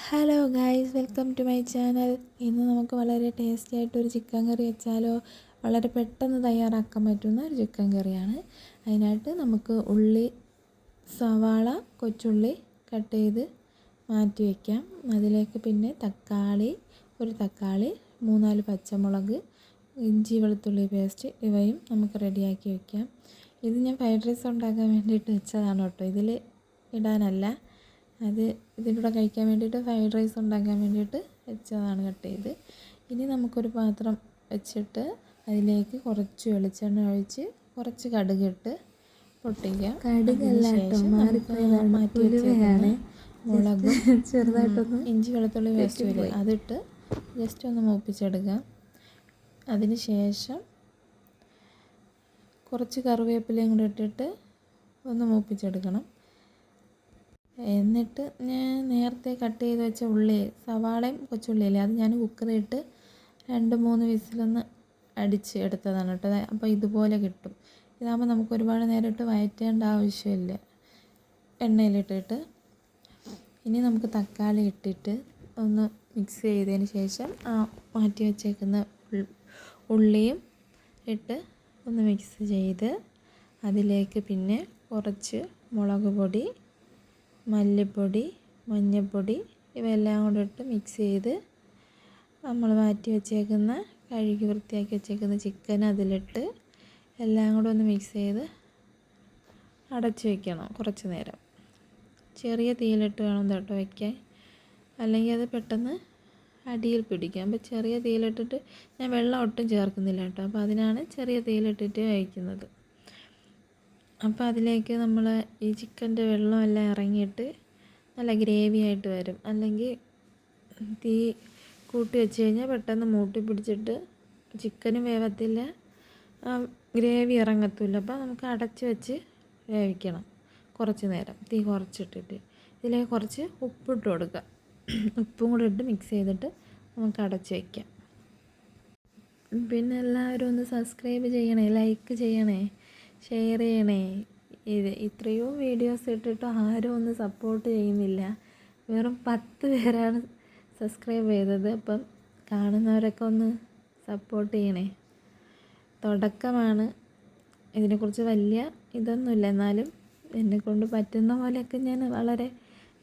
Hello guys, welcome to my channel. ഇന്ന് നമുക്ക് വളരെ ടേസ്റ്റി ആയിട്ടൊരു ചിക്കൻ കറി വെച്ചാലോ. വളരെ പെട്ടെന്ന് തയ്യാറാക്കാൻ പറ്റുന്ന ഒരു ചിക്കൻ കറിയാണ്. അതിനായിട്ട് നമുക്ക് ഉള്ളി, സവാള, കൊച്ചുള്ളി കട്ട് ചെയ്ത് മാറ്റി വയ്ക്കാം. അതിലേക്ക് പിന്നെ ഒരു തക്കാളി, 3-4 പച്ചമുളക്, ഇഞ്ചി വെളുത്തുള്ളി പേസ്റ്റ് ഇവയും നമുക്ക് റെഡിയാക്കി വയ്ക്കാം. ഇത് ഞാൻ ഫ്രൈഡ് റൈസ് ഉണ്ടാക്കാൻ വേണ്ടിയിട്ട് വെച്ചതാണ് കേട്ടോ, ഇതിൽ ഇടാനല്ല. ഇതിലൂടെ കഴിക്കാൻ വേണ്ടിയിട്ട് ഫ്രൈഡ് റൈസ് ഉണ്ടാക്കാൻ വേണ്ടിയിട്ട് വെച്ചതാണ് കട്ട് ചെയ്ത്. ഇനി നമുക്കൊരു പാത്രം വെച്ചിട്ട് അതിലേക്ക് കുറച്ച് വെളിച്ചെണ്ണ ഒഴിച്ച് കുറച്ച് കടുകിട്ട് പൊട്ടിക്കാം. മാറ്റി വെച്ചേക്കുന്ന മുളകും ചെറുതായിട്ടൊന്ന് ഇഞ്ചി വെളുത്തുള്ളി പേസ്റ്റ് വരും, അതിട്ട് ജസ്റ്റ് ഒന്ന് മൂപ്പിച്ചെടുക്കാം. അതിന് ശേഷം കുറച്ച് കറിവേപ്പിലയും കൂടെ ഇട്ടിട്ട് ഒന്ന് മൂപ്പിച്ചെടുക്കണം. എന്നിട്ട് ഞാൻ നേരത്തെ കട്ട് ചെയ്ത് വെച്ച സവാളയും കൊച്ചുള്ളിയില്ലേ, അത് ഞാൻ കുക്കറിലിട്ട് 2-3 വിസിലൊന്ന് അടിച്ച് എടുത്തതാണ് കേട്ടോ. അപ്പോൾ ഇതുപോലെ കിട്ടും. ഇതാകുമ്പോൾ നമുക്ക് ഒരുപാട് നേരം ഇട്ട് വഴറ്റേണ്ട ആവശ്യമില്ല, എണ്ണയിലിട്ടിട്ട്. ഇനി നമുക്ക് തക്കാളി ഇട്ടിട്ട് ഒന്ന് മിക്സ് ചെയ്തതിന് ശേഷം മാറ്റി വെച്ചേക്കുന്ന ഉള്ളിയും ഇട്ട് ഒന്ന് മിക്സ് ചെയ്ത് അതിലേക്ക് പിന്നെ കുറച്ച് മുളക് പൊടി, മല്ലിപ്പൊടി, മഞ്ഞൾപ്പൊടി ഇവയെല്ലാം കൂടെ ഇട്ട് മിക്സ് ചെയ്ത് നമ്മൾ കഴുകി വൃത്തിയാക്കി വെച്ചേക്കുന്ന ചിക്കൻ അതിലിട്ട് എല്ലാം കൂടെ ഒന്ന് മിക്സ് ചെയ്ത് അടച്ച് വയ്ക്കണം കുറച്ച് നേരം. ചെറിയ തീയിലിട്ട് വേണം കേട്ടോ വയ്ക്കാൻ, അല്ലെങ്കിൽ അത് പെട്ടെന്ന് അടിയിൽ പിടിക്കാം. അപ്പോൾ ചെറിയ തീയിലിട്ടിട്ട് ഞാൻ വെള്ളം ഒട്ടും ചേർക്കുന്നില്ല കേട്ടോ, അപ്പോൾ അതിനാണ് ചെറിയ തീയിലിട്ടിട്ട് വയ്ക്കുന്നത്. അപ്പോൾ അതിലേക്ക് നമ്മൾ ഈ ചിക്കൻ്റെ വെള്ളമെല്ലാം ഇറങ്ങിയിട്ട് നല്ല ഗ്രേവി ആയിട്ട് വരും. അല്ലെങ്കിൽ തീ കൂട്ടി വെച്ച് കഴിഞ്ഞാൽ പെട്ടെന്ന് മൂട്ടി പിടിച്ചിട്ട് ചിക്കനും വേവത്തില്ല, ഗ്രേവി ഇറങ്ങത്തില്ല. അപ്പോൾ നമുക്ക് അടച്ച് വെച്ച് വേവിക്കണം കുറച്ച് നേരം, തീ കുറച്ചിട്ടിട്ട്. ഇതിലേക്ക് കുറച്ച് ഉപ്പിട്ട് കൊടുക്കുക. ഉപ്പും കൂടെ ഇട്ട് മിക്സ് ചെയ്തിട്ട് നമുക്ക് അടച്ച് വയ്ക്കാം. പിന്നെ എല്ലാവരും ഒന്ന് സബ്സ്ക്രൈബ് ചെയ്യണേ, ലൈക്ക് ചെയ്യണേ, ഷെയർ ചെയ്യണേ. ഇത്രയോ വീഡിയോസ് ഇട്ടിട്ട് ആരും ഒന്ന് സപ്പോർട്ട് ചെയ്യുന്നില്ല. വെറും 10 പേരാണ് സബ്സ്ക്രൈബ് ചെയ്തത്. അപ്പം കാണുന്നവരൊക്കെ ഒന്ന് സപ്പോർട്ട് ചെയ്യണേ. തുടക്കമാണ്, ഇതിനെക്കുറിച്ച് വലിയ ഇതൊന്നുമില്ല, എന്നാലും എന്നെക്കൊണ്ട് പറ്റുന്ന പോലെയൊക്കെ ഞാൻ വളരെ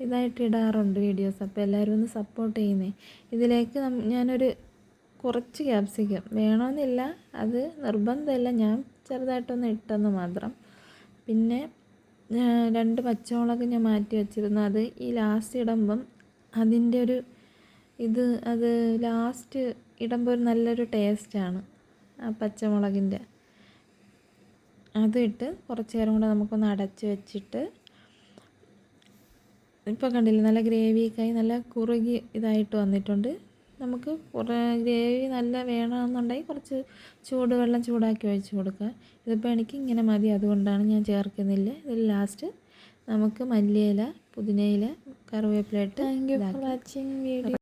ഇതായിട്ട് ഇടാറുണ്ട് വീഡിയോസ്. അപ്പോൾ എല്ലാവരും ഒന്ന് സപ്പോർട്ട് ചെയ്യുന്നേ. ഇതിലേക്ക് ഞാനൊരു കുറച്ച് ക്യാപ്സിക്കം വേണമെന്നില്ല, അത് നിർബന്ധമില്ല, ഞാൻ ചെറുതായിട്ടൊന്ന് ഇട്ടെന്ന് മാത്രം. പിന്നെ 2 പച്ചമുളക് ഞാൻ മാറ്റി വെച്ചിരുന്നു, അത് ഈ ലാസ്റ്റ് ഇടുമ്പം അതിൻ്റെ ഒരു അത് ലാസ്റ്റ് ഇടുമ്പോൾ ഒരു നല്ലൊരു ടേസ്റ്റാണ് ആ പച്ചമുളകിൻ്റെ. അതിട്ട് കുറച്ച് നേരം കൂടെ നമുക്കൊന്ന് അടച്ച് വെച്ചിട്ട്, ഇപ്പോൾ കണ്ടില്ലേ നല്ല ഗ്രേവിയൊക്കെയായി നല്ല കുറുകി ഇതായിട്ട് വന്നിട്ടുണ്ട്. നമുക്ക് ഗ്രേവി നല്ല വേണമെന്നുണ്ടെങ്കിൽ കുറച്ച് ചൂടുവെള്ളം ചൂടാക്കി ഒഴിച്ച് കൊടുക്കുക. ഇതിപ്പോൾ എനിക്ക് ഇങ്ങനെ മതി, അതുകൊണ്ടാണ് ഞാൻ ചേർക്കുന്നില്ല. ഇതിൽ ലാസ്റ്റ് നമുക്ക് മല്ലിയില, പുതിനയില, കറിവേപ്പില ഇട്ട്. Thank you for watching video.